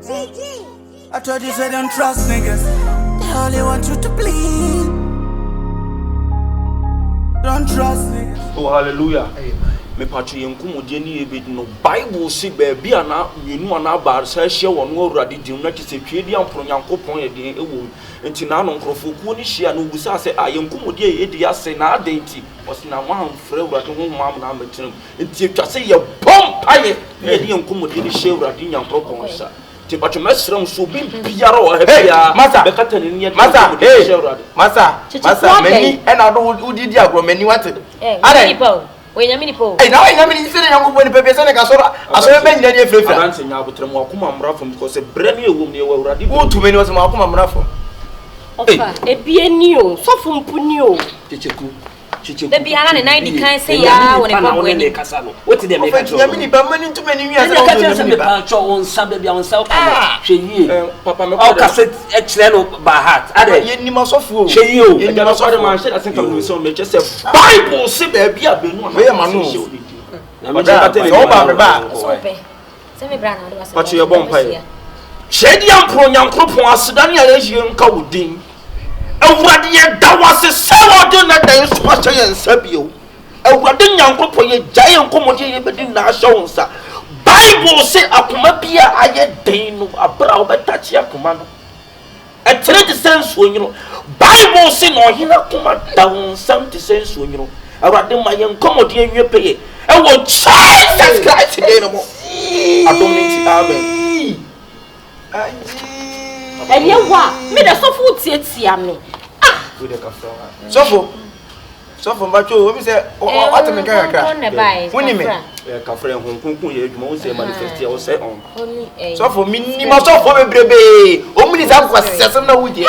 I told you, say don't trust niggas. They only want you to bleed. Don't trust niggas. Oh, hallelujah. Amen. Me patri yenkumu dieni ebedi no Bible si baby ana yenu ana bar sa hye wonu awurade din na kise twedi ampro Nyankopon ye din ewo enti na no nkrofo ni hye na obusa se yenkumu die edi ase na adenti osi na wan frɛ awurade ho mam na ametem enti etwa se ye bompaye ye di yenkumu die ni hye awurade Nyankopon sa ti patri mesrem so bi biara o ha bia bekata ni ne masa masa meni ena do udidi agro meni wate are we nyamini po na we nyamini se na nguboni pepe se na kasoro asoro be nyina die frefra adanse nya abotrem akoma mrafo because bre ne ewom ne awurade utu meni was ma akoma mrafo ofa ebie ni o sofo mpuni o checheku the biara ne nine kan say ya woni ko we ne kasa no what dey make you nyamini ba mani ntu meni wi asa o so me pa cho on sabe bia on sa hwe yie papa me o kasa e kire no ba heart ade ye ni masofo hwe yie o e ma so de man hwe asen kam so me che se Bible se ba bia benu we ya manu na me cha tele o ba me ba so pe se me bra na do asa pacho ye bon pai hwedi ampro Nyankopon asedane a yehie nka wodin awurade ye dawase sawode na dan so ahyɛ yensa bio awurade Nyankopon ye gyae nkomode ye bedi na ahyɛ wonsa Bible se akoma bia aye den no abra obetachi akoma no etere de sense onyiro Bible se no hina akoma da wonsa de sense onyiro awurade ma ye nkomode enwe peye e wo Jesus Christ dey no mo adomiti amen enye wa me da sofo tietia me we de kafra sofo mbacho we say what me kakra woni me kafra honkonkon ye adwuma wo say manifest wo say on sofo minima sofo bebrebe o muni sa kwa sesem na wuje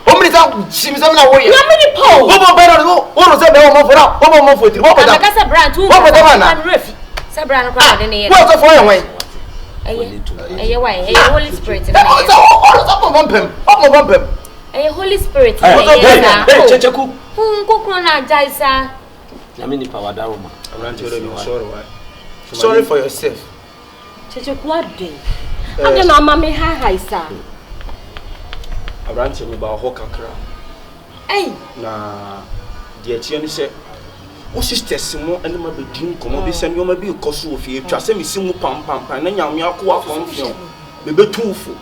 o muni sa chimsem na woye na mini po wo bo bera wo ro say be wo mo fora wo bo mo fotiri wo bo da ka se brand tu wo bo da na refi se brand ko de ne ye wo sofo ye wen eye why eye Holy Spirit na ye o bompem eye Holy Spirit eye checheku kokro na jaisa nyamini pa wadaroma sorry for yourself checheku ade ade na mama ha haisa abranche me ba ho kakra na de tie ni se o sisters mo ene ma bedin komo bi se nyoma bi koso ofie twa se misimu pam na nyame akwa konfio be betufu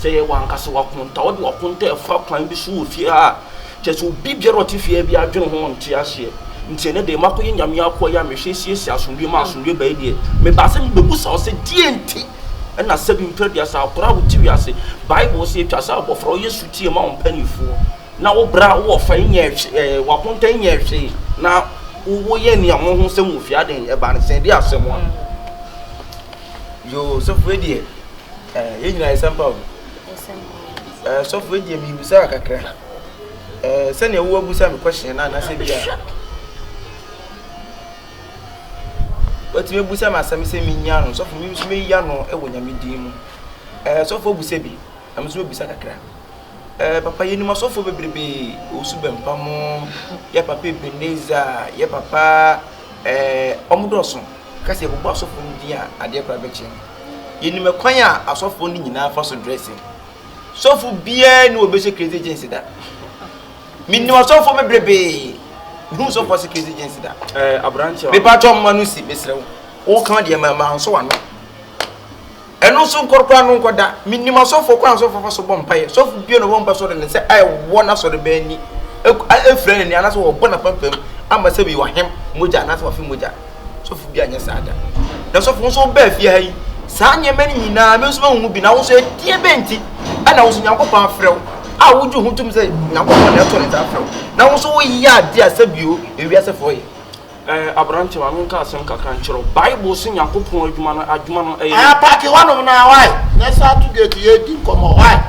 se ye wankase wakonta o de wakonta e fa kwan bi so ofie a cheso bibiero tifie bi adwene ho nte ahye nti ne de makoye nyame akwa ya mehwe siesie asomdwe ma asomdwe ba die me ba se me bebusa o se die nti na sabi mpedi asa akora wo tiwi ase Bible se twa sa abofro Yesu tie ma onpanifo na wo bra wo fa nye wakonta nye hwe na wo ye ni amon ho se mu fiaden e ba ne se de asemo yo so fwedie ye nyina example so fwedie mi busa kakra se ne wo busa me question na se bia but me busa ma sam se mi nya no so fo mi so me ya no e wo nyame din mu so fo busa bi am so busa kakra papa ye ni ma so fo bebrebe o su bempa mo ya papa Ebeneza ya papa omudoso kasi e bo asofo ndi a ade kra be chi ye ni me kwan a asofo ni nyina fa so dressing sofo bia ni obese crazy agency da minni ma sofo bebrebe hu sofo se crazy agency da abranche be pa tom manu si besrew o kan de ma so wano eno so nkorkora no nkoda minni ma sofo kwan sofo fa so bompaye sofo bia no bompa so de ne se ai wona so de bani efre ni anaso wo bona pampam ama se bi wa hem moja anaso wa fi moja sofo bia nya sada na sofo so ba fi ha yi sa nya mani nyina me so hu bi na wo so die benti ana wo so Nyankopon afrew a wo ju huntum se Nyankopon na to ne ta afrew na wo so wo yi ade asabio ewia se fo yi abranche ma nka asem kakra nchiro Bible so Nyankopon adwuma no park one na why na sa to get ye di komo why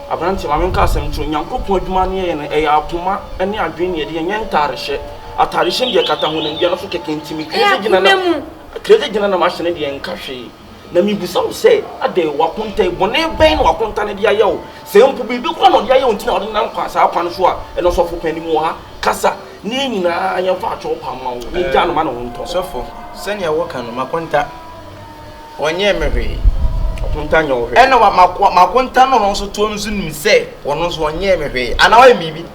abranche ma nka asem nchiro Nyankopon adwuma no ye ne apoma ene adwen ne de yen ntarehye atarehye de kata ho na bia no so keke ntimi kreze gina na machine de yen kahwe na mi busa wo se ade wakonta bone ben wakonta ne de ayewo se mpu bibi kwa no de ayewo ntina ode nan kwa sa akwa no so a eno so fo pani mu ha kasa ni nyina anya fa acho pa ma wo ni ja no ma no nto sofo sene wo kan no makonta onye mehwe Okunta nyo hwe. Ena makonta no no so to nso nim se wono so onye me hwe. Ana wa mi bi.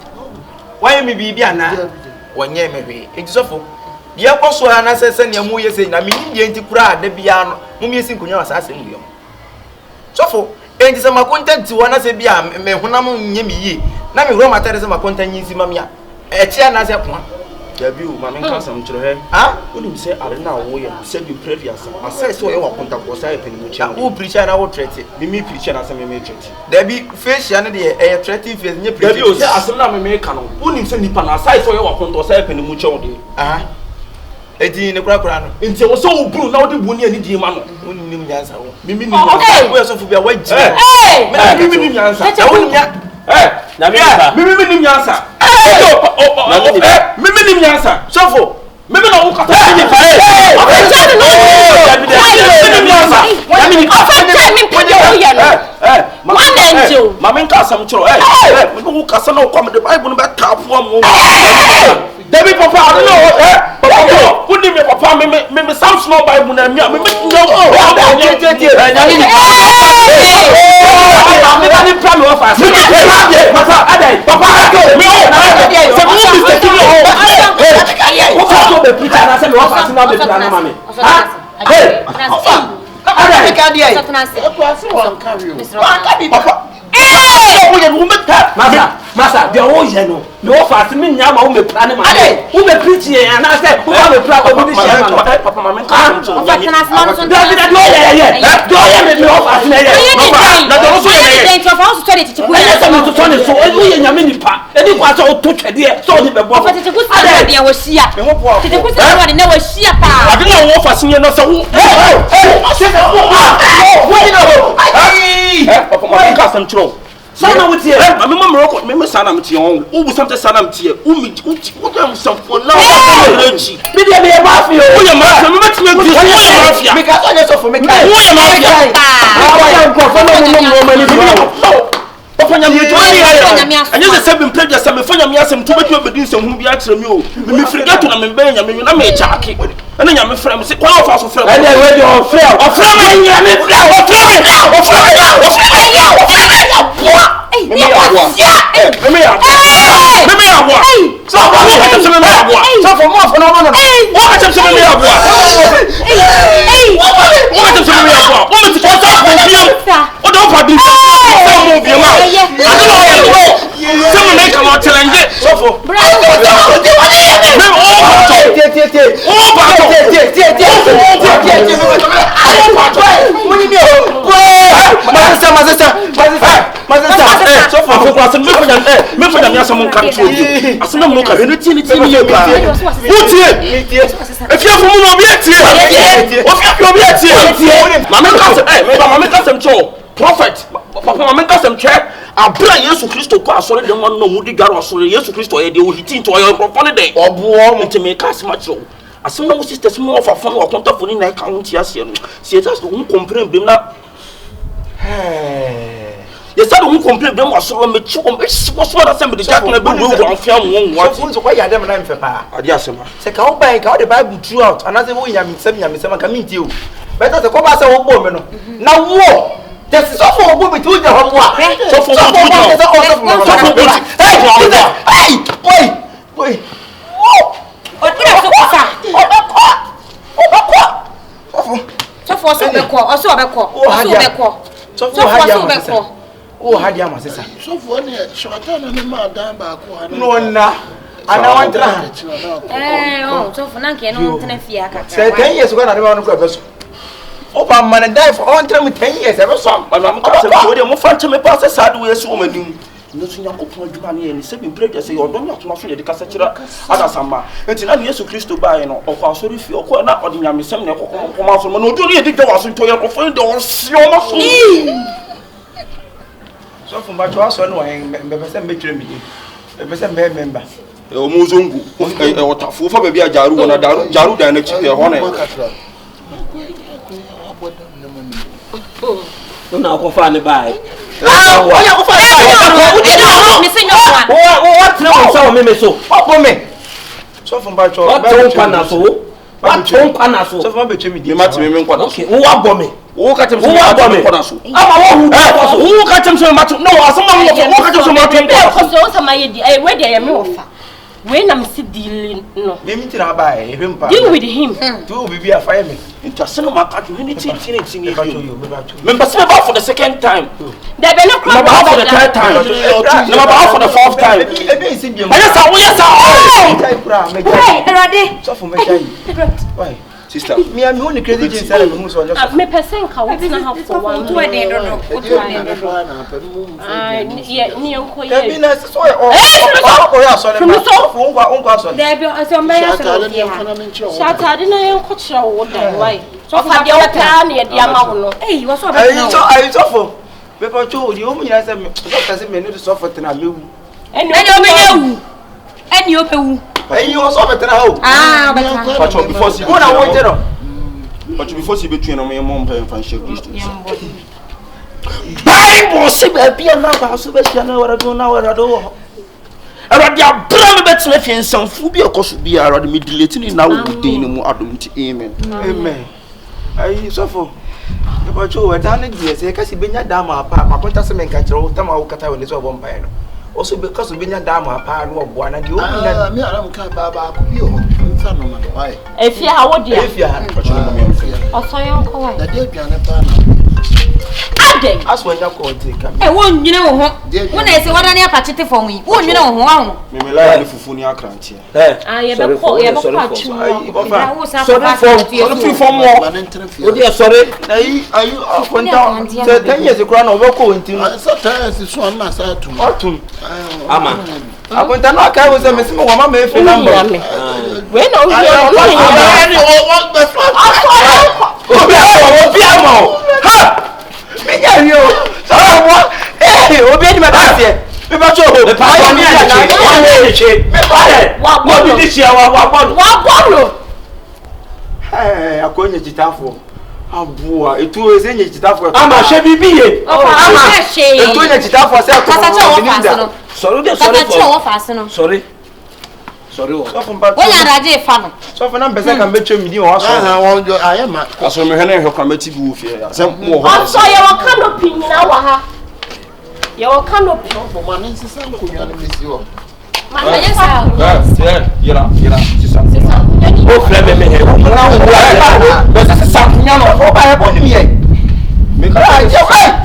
Wa mi bi ana. Wonye me hwe. Enti sofo. Ye kwaso ana se ne mu ye se na mi ndi enti kura da bia no. Mu mi esi nkonya asase mu yo. Sofo, enti se makonta ti wona se bia me honam nye mi yi. Na me hwe matere se makonta nyinsi mamia. Echi na se ko. Dabi o ma men ka sam chiro he. Ah? Onim se are na wo ye se bi previous. Asai se wo ye wa contact ko sai peni mu chi. Who preacher na wo treat? Mimi preacher na se me treat. Dabi face ya ne de e treating face nye preacher. Dabi o se asem na me ka no. Onim se nipa na asai se wo ye wa contact sai peni mu chi o de. Ah. Edi ne kura no. Nti wo se wo bru na wo de boni ani di ma no. Onim nyansa wo. Mimi ni. Wo ye so fu bia wa ji. Mimi ni nyansa. Onim nya. Na Mimi ni nyansa. Mimi ni nyansa. Sofo. Mimi na wo kata ni fa. Mama nka asam chiro me wo kasa na wo kwa me the Bible no be tapo am. David papa I don't know papa who me papa me Samson no Bible na me no Masa, they all you know. No fast me nyama o me plan ma. Who me preach here and I say who me plan o me share ma. Papa mama nka so. David no yeah. Do you me no fast na yeah. Na do so yeah. Then for us to study teach ku. I say me to turn so e wo nyame nipa. E ni kwa so to twede so ni be bo. For teach ku say dia wo hia. Teach ku say wa na wo hia pa. Ade na wo fast nye no so wo. Papa mama nka sam chiro. Sana with you. Mama Morocco, me sana mti on. Who something sana mti. Who dem some for now. Me dey be mafia. Who your mafia? Me meti me do. Who your mafia? Me ka so so for me. Who your mafia? Papa nyam ye twani ya. Anya se seven play just me fanya me asem to betu obedin se hu bi a kire me o. Me frigate na me ben nyam me na me chaake. Ana nyam frem se kwa ofa so frem. Ana we dey on frem. O frem me nyam me frem. O frem me. Me ya boa. So for me ya boa. So for more for no. What attempt to me ya boa. What attempt to me ya boa. What me to stop for you. What don't for this. Move your mouth. I don't know. Someone make a challenge. So for prophet papa mama nka sem che abra Yesu Kristo kwa asore de won no mudi garo asore Yesu Kristo ye de o hiti nto ye propone de obo mo ntime ka asema che asem na mo sisters mo of afon o konta foni na ka won ti ase no sie ta so won complain bem na ye sa do won complain bem asore me chi o me si wo so da sem de jack na be wo wo afia mo wo so so kwa ya dem na mfe pa ade asema se ka wo ban ka wo the Bible throughout anase wo nyam sem ka mi ti o better se ko ba se wo bo me no na wo just so for go between the home so for Wait. O tu na so kwasa. So for so be ko, o so be ko. So be ko. Oh, hadia masesa. So for ne shortana ne ma dan ba ko no na ana wantra. So for na ke no tena fia ka. Say 10 years ago na dem no ko be so. Opa man die for on tell me 10 years ever so. Mama ka se so de mo fanche me pass sad we so manim. No so yakopon aduma ne ni se bi break say odon yatoma so ye de kasa kira ada sama. Enti na Yesu Kristo bae no okwa asori fi okwa na odi nyamesem ne kokoma so no odo ye de dwa so to ye kofo de on si o ma so. So from back to us no en be person be twere mi. Be person be member. E o mo zongu e otafo fa ba bia jaru wona jaru dan na chi e ho na. Una ko fa ne bai. Oya ko fa. What no so me so. Opo me. So from back to what ton pana so. What ton pana so. So from be twere mi. Me mati me nkwa. Okay, wo abo me. Wo ka tem so Wo abɔ me. kɔ na so. Ama wo hu ko so. Wo ka tem so mato. No, asoma mo wo ka tem so mato. Ko so sama ye di. We dey me ofa. We na me si deal no. Me mi tira ba e hwempa. Deal with him. To bibi afire me. Interest no maka to anything anything Me ba you. cho yo, me ba cho. Me pass me back for the second time. There be no Me crowd. back for the third time. Me back for the fourth time. Ebe isi bi. Aya sa wo ya sa. Tai kura me Hey, ja. Erade. So for me ja yi. Why? Sister. Me am who ni crazy jeans say me hu so onye. Me person ka we na have for one. To dey do. Ni enko ye. Ebi na so o ya so le. So nkwa so. There be so me ya so. Shatade na enko kire wo dan why? So fa de o ta na ye de ama wo no. Eh, wo so be na. Ayi so for. Me pa cho di o mu nyina say me. So ka say me no so for tena mewu. Eni o me wu. Eni o pe wu. Ayi o so for tena ho. Ah, better. But before she Who na wo je no? But before she between no me mom pay fan share Christ. Bible say be na ba so be sia na wara do na wara do. Erade abra me betime fi nsanfu bi ekoso bi erade me delete ni na wo din mu adom ti amen. Amen. Ayi so for. Me pa cho we dan die say ka si benya da ma pa ma konta se me nka kire wo tama wo kata we ni so bo mpa no. O so be ka so benya da ma pa no obo na di o mu na. Me aram ka baba ko bi o. Nfa no ma do why. Efi ha wo dia. Efia. Oso yon ko why. Na de aduane pa na. Ade. Aso nya ko te ka. Wo nwine wo ho. Wo na ese wada ne apachete fo wi. Wo nwine wo ho aho. Me me la ni fufu ni akrantie. Ah, ye be ko achu. Ayi bo Bra fa. wo sa Sorry fa. for free for Ma more. ne ntre O fi. dey sorry. Ayi akonta. Se 10 years kura na obo ko wenti no. So tire si so na sa tu. Otum. Ama. Akonta no aka wo se me se me wo ma me fi number. We na o yo no Ani yin. o be fa. Obi amo. Ha! Me nya ri o. So wo obi eni me ba se. Me ba cho ho. Me pa so ni ache. Wa ni ache. Me ba e. Wa Mo bi di sia wa bonu. Wa bonu. Akonye jitafo. Abua etu eze nye jitafo. Ama she bibiye. Ama she. Etu nye jitafo se ko. Kasa che wo fa no. Sorry dey Kasa sorry che wo for. fa se no. Sorry. Sorry wo. So fun ba. Wo ya raje fa no. So fun na mbese ka metwe mi di wo so. Wo jo ayema. Aso me hene he kwa meti bi wo fie ya. Se mo ho. Oso ye wo canopy nyina wa ha. Ye wo canopy. Bo ma ne sisa ko nya ne mesi wo. Ma na ye sa. Yira sisa. O fle me he. O na wo. Be se sa nya no o ba e bo ni ye. Me ka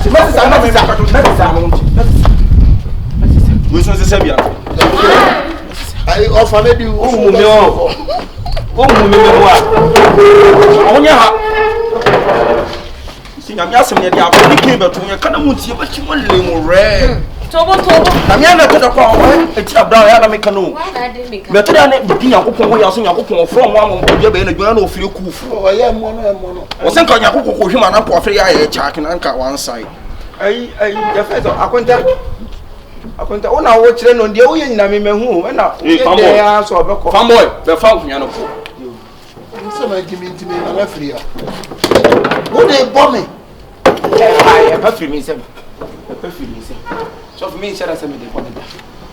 Se me sa na sa. we so se bia. Ai o fa me di wo. O mu me o. O mu me ho a. Onya ha. Sinya mi asem ne dia ko ni kin beto nya kana mu tie ba chi mo le mu re. Tobo. Na mi na to da kwa o e ti abra ya na me kana o. Wa na de me ka. Me to da ne bi Yakobon ho ya so Yakobon from wa mo bia be na dwana na ofiri ku fu. O ye mo no. O se nka Yakobon ko hwima na ko ofiri ya ye cha kina nka one side. Ai ya fe so akonta ona wo kire no de wo ye nyina me mehu na Famboy. de ya so obeko. Fanboy be fa nkunya no ko. Se ma gimi ntimi na na free ya. Wo de bo me. Ai pa free me sem. Pa free me sem. So for me shara sem de bonda.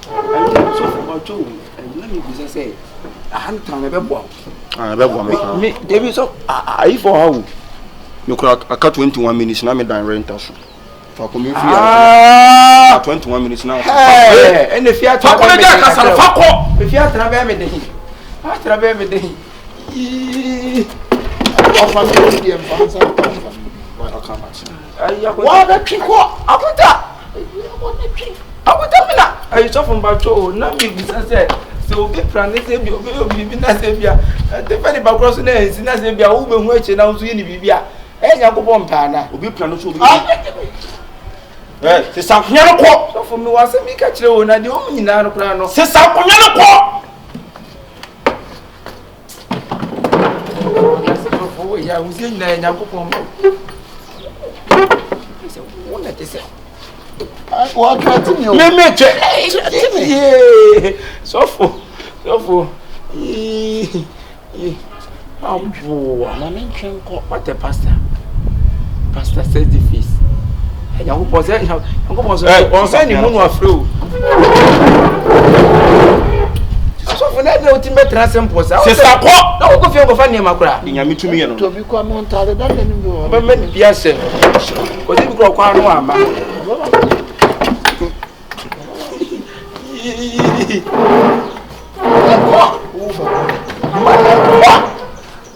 Ai so for ma cho. Na me bi say ahan tan be bo. Ah be bo me. Me David so ai for how. Me kura aka 21 minutes na me dan renter so. Fa ko me fi Ah. 21 minutes now. Eh, ene fi atra. Fa ko me ga kasara fa ko. Me fi atra be me de hi. Atra be me de hi. O fa me di em fa sa. Ai ya ko. Wa da twi ko. Abuta. Abuta mina. Ai so from bacho na me bi say so obi plan say bi obi bi na say bia. Te fa ni ba cross na ensi na say bia wo be hu eche na so ye ni bibia. Yakobon pa na. Obi plan no so obi. Se sankunya no ko. So for me was me ka kire wo na de o nyina no kra no. Se sankunya no ko. Oh ya, we say na Yakobon. Wo na te say. Wa ka ti mi o. Me che. So for. Ambo. Na me ntwen ko. What a pastor. Pastor says the face. Yakobon say, on say ni mu no afro. So for na de ultimate transempos. Sister ko. Na wo ko fie ko fa ne makura. Nyame tumi ye no. To bi kwa mo ntare da ne bi. Ba me bia se. Ko de bi ko kwa no ama.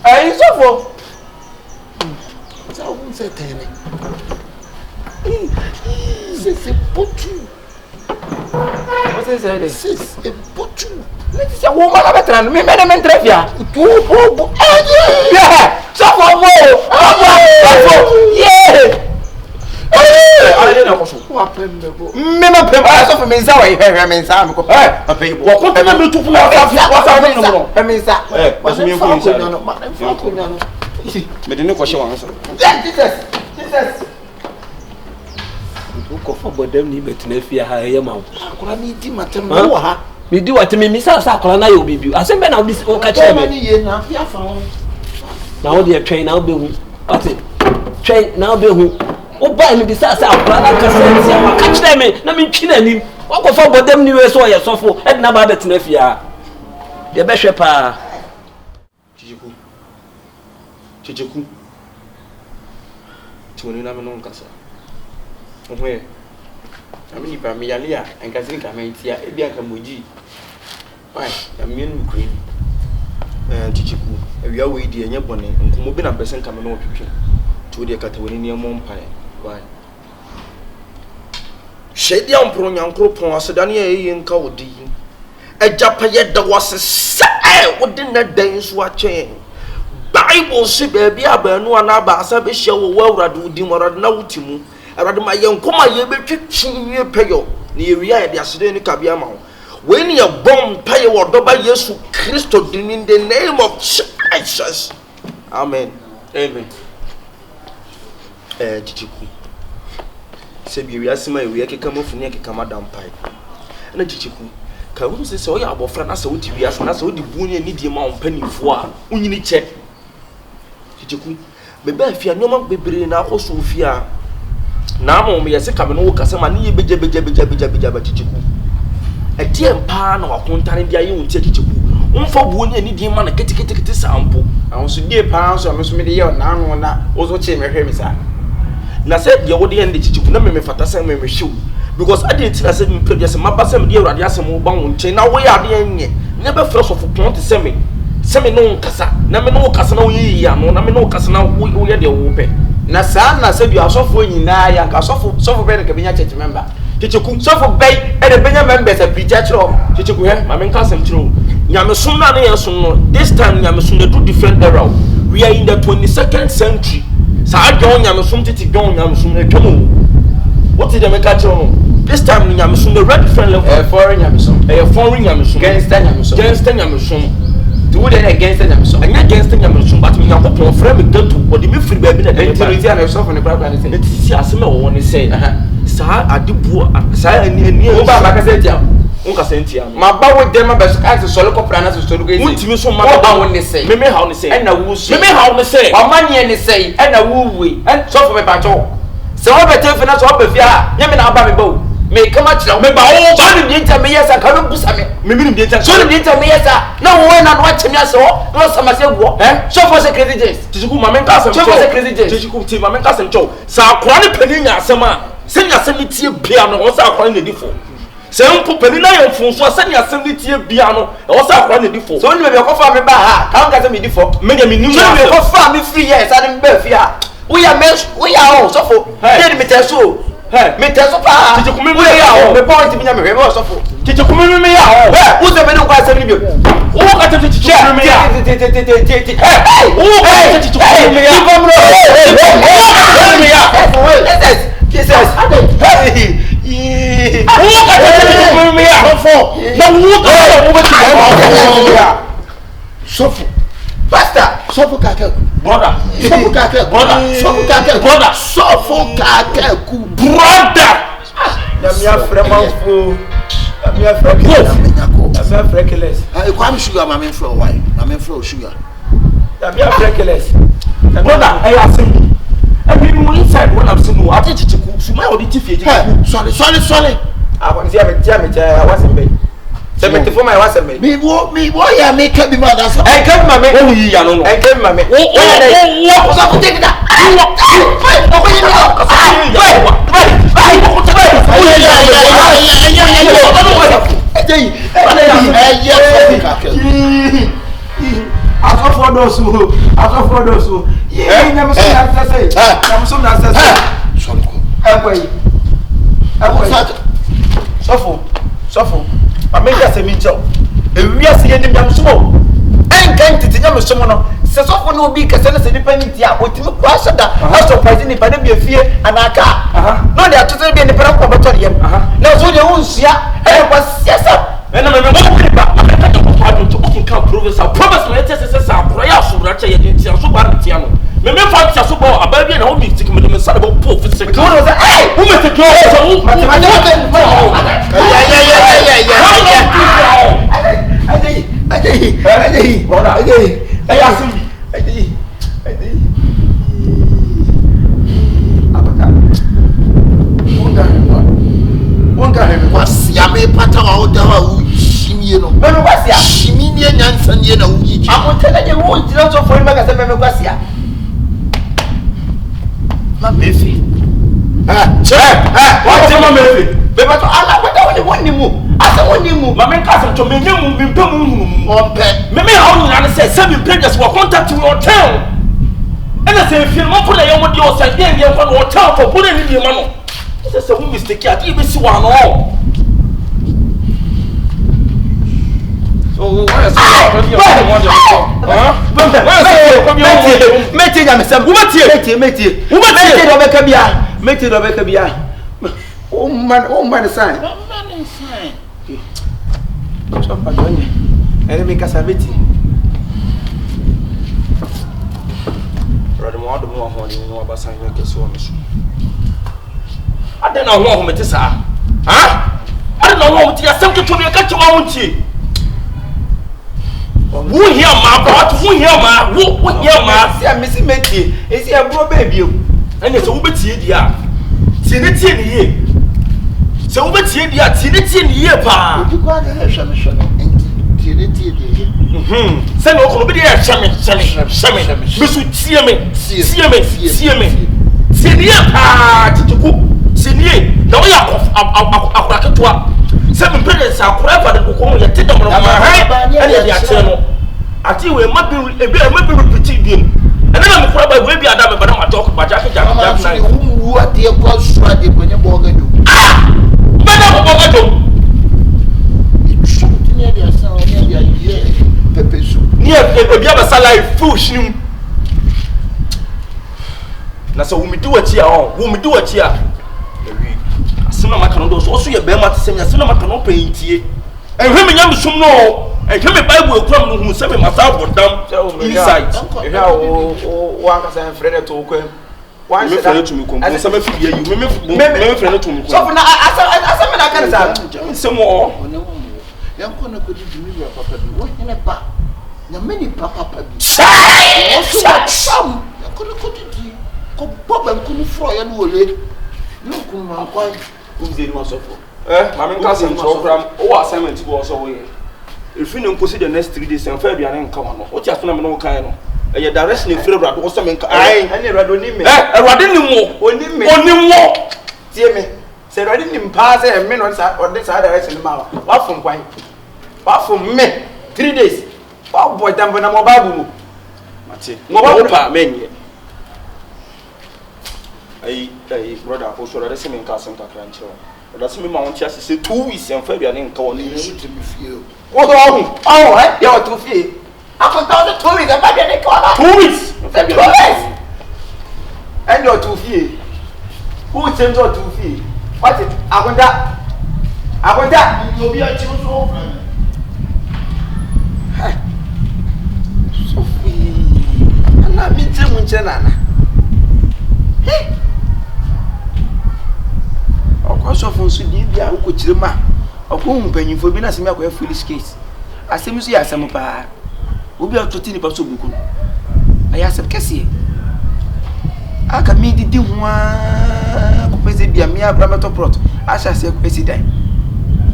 Ai sofo. Sa un se tene. C'est potu. Você sabe? C'est potu. Mais se wo mala betra no me me entrevia. Tu bo. Yeah! Sofo mo. Yeah! Ale na ko so. Wa pembe bo. Me ma pem ala sofo me nsa wa hwe me nsa me ko. Apai bo. Ko tena me tu funa wa me no. Me nsa. Baso me ko nsa. Fa ko nyano. Me de ne ko hye wan so. Jesus. Ko fa bodam ni betina fia ha ye ma wo. Akora ni di matem no wa ha. Me di wat me misa sa akora na ye obibi. Asem be na obi o ka kire me. Ni ye na fia fa ho. Na wo de twen na wo be hu. Ate. Twen na wo be hu. O ba me bisa sa akora na ka sense ya ka kire me na me twi na nim. Wo ko fa bodam ni we so ye sofo. E na ba betina fia. De be hwe pa. Chichiku. Tuoni na me no nkasa. Ohwe. Ami pa me yale a enkase nka me ntia e bia nka moji. Why? Na me nu kure. Chichiku. Awia we di enye bone nkomo bi na pese nka me no twetwe. To de kata woni ne mo mpae. Why? Shedi ampro nyankro pon aseda ne ye nka wodi. Ejapa ye da wase se wodi na dan so a chen. Bible say baby abanu ana ba asa be hye wo awurade udi morade na wutimu awurade ma ye nkoma ye betwetwi peyo na ye wi aye de asede ni kabia ma wo we ne ye bom paye wo doba Yesu Kristo din in the name of Jesus. Amen. Chichiku se bi wi asema ye wi akeka mafuni akeka madam pai na chichiku ka wo se o ya abofra na se wodi wi asa na se wodi buni ni die ma wo panifo a unyini che Chichiku bebe afia nyoma bebre na akoso ofia na ma me yese kame no wo kasa ma ne ye beja ba Chichiku etie mpa na wakontare dia ye wontie Chichiku umfa buo ne ani di ma na ketekete sampo awon so die pa so me so me de ye na anu na wo so che me hwe me sa na se ye wo de ende Chichiku na me fata se me hwew because I didn't tell say me pray say mabasa me de awurade asem wo ba won che na wo ya de enye ne be fresh of point se me no kasa na me no kasa na wo yi ya no na me no kasa na wo ye de wo pe na sa na se bi asofo nyina ya nka sofo be ne ka benya church member Chichiku sofo be e de benya members a preacher chro Chichiku he ma me nka asem chro nyame som na ye som no this time nyame som na do different era we are in the 22nd century sa adwo nyame som titi dwo nyame som na twemo what did me catch on this time nyame som na red different level foreign nyame som foreign nyame som gangster nyame som do they against them so and against them so but me yakopon frame get to body me free baby na dey activity and so for the program say it see asem e wo ne say sa adebu sa ani o ba ka say tia o ka say tia ma ba wo dem ba so ka so ko prana so so go say untimi so ma ba wo ne say me how ne say and na wo so me how ne say o ma ne ne say and na wo we and so for me ba cho se wo be te fina so ba fia nya me na ba me ba me kama chira me ba wo so ni bi nta me yesa ka no busa me bi nta so ni bi nta me yesa na wo na no achemi aso no samase wo so for secretary james Chichiku ma me nka asem so for secretary james Chichiku ti ma me nka asem cho sa akora ne pani nya asem a se nya asem ni tie bia no wo sa akora ne difo se mpo pani na ye mfunso se nya asem ni tie bia no wo sa akora ne difo so ni me ko fa me ba ha ka nka se me difo me nya me nim so me ko fa me free yes and me ba fia we are all so for dey me tell so me tell so pa Chichiku me ya me point me nya me we so for Chichiku me ya who say me no kwa say me bio o ka te Chichiku me ya o ka te Chichiku me ya Jesus Sofo Pastor Sofo kaka brother Sofo kaka brother Sofo kaka brother Sofo kaka ku brother na mi afrema fo na mi afrema freckles I kwam sugar ma me flow why ma me flow sugar na mi freckles brother I ask every morning inside when I'm saying no I take Chichiku so my audit fee sorry I want to see me I wasn't be 74 my was me. Me boy ya make be mad as. I come my me. Oh yi ya no. I come my me. Oh, so take that. Sofo, I make us a mincho. And we are seeing them small. And can't it in someone? Says of no big as a independent ya, with no question that has surprising if I don't be a fear and I can't. No, they are totally be in the paracobatorium. Now, so you won't see I was yes, and I'm a to province. I promise my tests are prayer so that I didn't see a super. Me fa tia so bo ababia na ho mi stick me dem sa bo po fi stick. Hey, who me take your so Mefi. What am Mefi? But I like what you want. I said, when you move, my cousin to me, you be on pet. Maybe I say 7 pages will contact you hotel. And I say, if you're not putting your money yourself, then you're going to hotel for putting in your money. This is a mistake. I even see one all. So, where's who hear my part? Who hear my? Who hear my? See, I'm missing Matty. Is he a bro baby? And it's a Ubeti, dear. Tinity in the year. So Ubeti, dear, Tinity in the year, pa. You got a shame and Tinity. Send over there, Shammy. Miss would see me. See me, pa, to cook. See me. Now we are off a crack. 7 parents are forever the book on your tip of my head and the channel. I think we might be repeating him. And then I'm probably will be a damn, but I'm talking about Jack. Who are the boss when you're born? Madame, something near their sound, near their pepper soup. near the other salary, push him. Now, so we do it here. Sima makano so so ye be ma tsem ya sima makano paintie ehwe me nyam sum no ehwe me bible ekura no hu se me masa bodam inside ehwe o wan ka say friend to ko wan me friend to me ko me sama fi ye you me friend to me ko so na asa me na kan sa semo o yan ko na ko di mi wa papa bi wo ne ba na me ni papa bi sam yan ko na ko di ko boba ko ni fro ya no ole no ko man kwa Umzeni wasofo. Mami nka sem program. O assignment go so we. If you no see the next 3 days and fair biane nka wa no. O ti afuna me no kan no. E ye direction e free brado so me nka. Ai, ene rado ni me. Erade ni mo. Oni mo. Tie me. Se rado ni mpa se me no sa ode sa direction ma wa fom kwan. Wa fom me 3 days. Wa boy dambo na mo babu mu. Mate. Mo ba pa menye. Ai brother o so rade se me nka sem kakra nchiro. Rade se me ma won tia se 2 weeks en fair biane nka woni ni to me feel. Wo do oh eh ya o to fie. Akonta 2 weeks ba de ko 2 weeks. February. And your 2 fie. Who change your 2 fie? What it? Akonta You be a child so friend. Sophie. Ana mi temu nche nana. Ọkọ fun su di bia wo kochire ma ọkọ mpanyinfo bi na se me akọ foolish case asem su ya asem pa obi atoti ni pa so buku aya asem kese aka mi didi ho a ko pese bia me abra meto prot asha se ko esi dan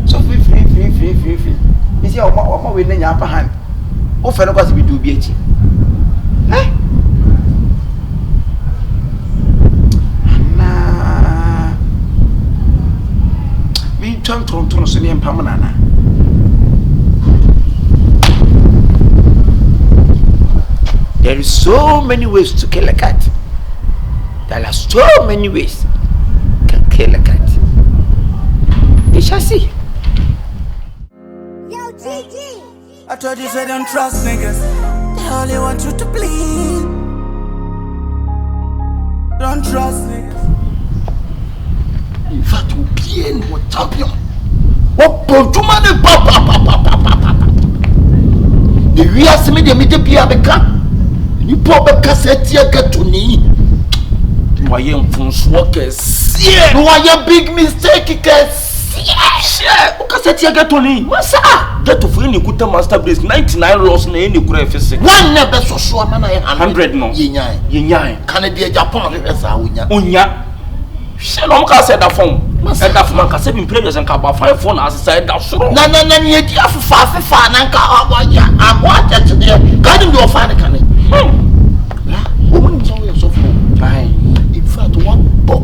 so free Fi. Isi o ma we na nya apa han. O fe no kwase bi du bi achi. Na. Mi tron so ne mpam na na. There is so many ways to kill a cat. There are so many ways to kill a cat. We shall see. Yo, Gigi! I told you say don't trust niggas. They only want you to bleed. Don't trust niggas. In fact, we'll be in what champion. What Pontumani papa. The real semi de mide pia beka. You pop a cassette get to me. You are young fools workers. Yeah. You are your big mistake, guys. Yeah. O cassette get to me. Masa. Get to free ni kuta master brace 99 loss na any kura physics. One never so sure man 100 no. Yenyan. Canada Japan esa unya. Unya. She no ka say that form. Say that form ka say bin previous and ka ba 5 phone as say that so. Na ni e dia fa na nka awaya. Agwa tete dia. Ka dem do fa na kan. Woman is always so full. In fact, one pop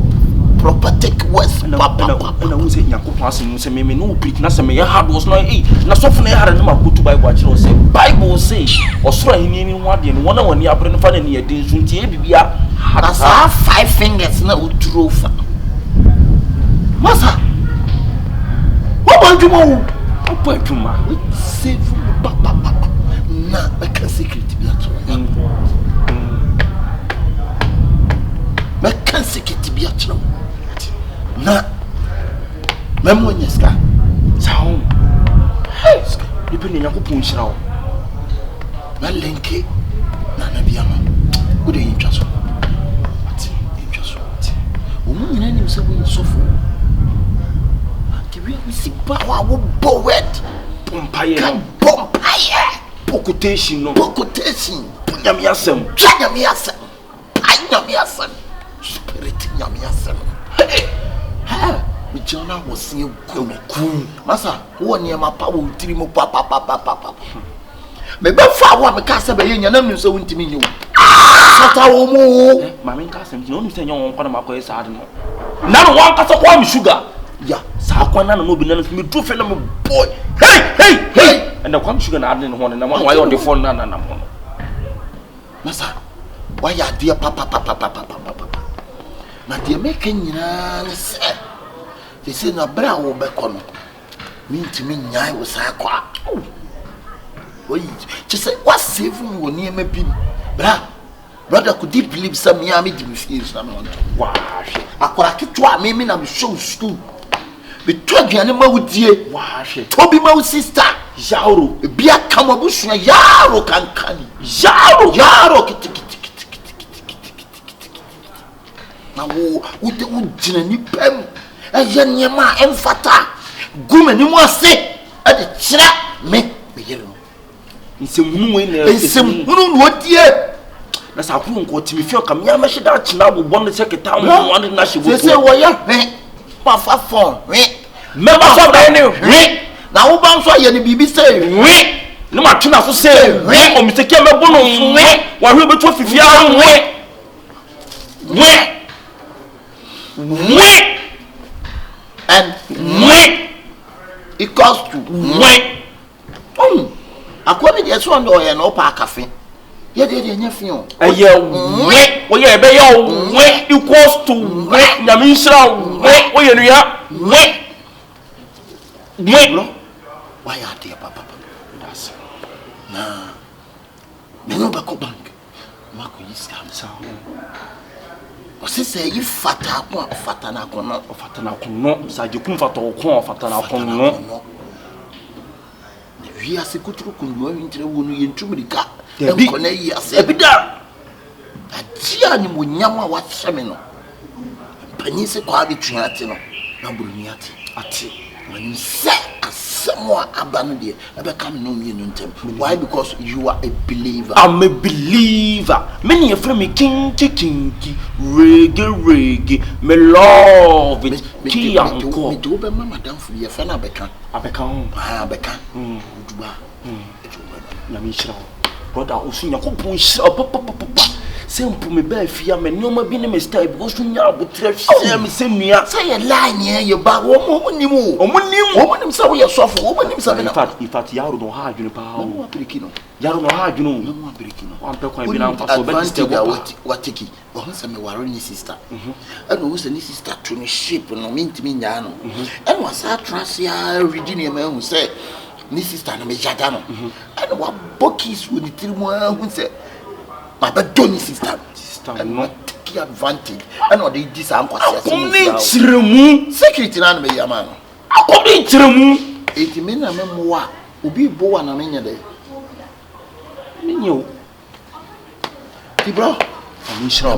proper take West Papa. And I will say, Yaku passing, say, me no preach, na say, me hard was not eight. Na so for had no go to Bible, say, Bible say, or so any one day, one year, but no near the Juntia, has 5 fingers now true. Massa, what want you more? What point you ma? Save Papa. Nah, I can secret to be at Mekan sekiti bi atro na memo nyeska sawo hey dipende Yakopon hira wo na lenke na bia ma wo de yintwa so o mu nyina ni se wo sofo akiwe we si ba wo bo wet pompaye pokutation nyame asem spirit nyame asem we jona was see ku masa wo ne ma pa wo tiri mo pa me be fa wo me ka se be yen na nso wo ntimi nyu sata wo mu ma me ka sem ti no nse nyon kwa na makoy sa ade no na no wan ka so kwa mi sugar ya sa kwa na no bi na me do fe na me boy hey and the kwa sugar na ade no ho na why on the phone na mo masa why ya dia pa na dia make nyina ne se they say na bra wo be kono mi ntimi nyai wo sa kwa oyi just say what save me wo niam bi brother could you believe some me am di me feels na no wow akora ketwa me na me show school be to aduane ma wo die wow obi ma wo sister yaro bi aka ma bu sua yaro kankani yaro kiti na wo jina ni pem eye niema emfata guma ni mo ase e de kira me yero nsemu we na nsemu no odie na sa ku nko timi fi kam ya ma shida china bo bon se keta mo wan na she bo se wo ya pa fa phone me ba so da ni na wo ban so ye ni bibi se no ma tuna so se o mi se ke me bo no wa hwe beto fifia and equals to akwani de so ndo ye no pa cafe ye de nya fi o eye wo ye be ye equals to nyame nsira wo ye nua why are they papa that's na me no ba ko bank ma ko yi scam sa o se se yi fata na kono sa je kun fata o kon fata na kono ne wi ase kuturu kunu ntre wo no yentumrika e ko na yi ase ebida atia ni mo nyama wa hyeme no panyi se kwa bi twa ate no na buruni ate mani se asemo abano de ebe come no me no ntem why because you are a believer. I'm a believer. Many of me kinky reggae me love it ki anko me do be mama dan fu ye fa na beka abeka beka uduba na mi shira brother osunya ko pon shira papa sempo me ba afia me nyoma bi ne me style because sunya abotre hwe me senua say ye line ye ba wo nim say wo ye sofo wo nim say na in fact yaro no ha adwene pa wo apiriki no yaro no ha adwene wo apiriki no wan pe kwan bi na mfa so be stable watiki wo han say me ware ni sister and wo say ni sister to ni shape no mintimi nya no and was a trust ya reading me hu say ni sister na me jada no and wa bokis wo ni tirimu hu say my Donny sister no take advantage and what they this am kwase tiremu security na me yama no akodi tiremu eti me na me moa obi bo wa na me nya de nyo ti bro ami shira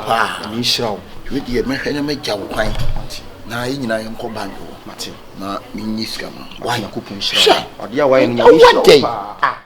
pa ami shira we die me hwene me gya wo kwan na yi nyina yen ko banjo mate na me nyiska ma wa yakopon shira ode ya wa yen nya shira pa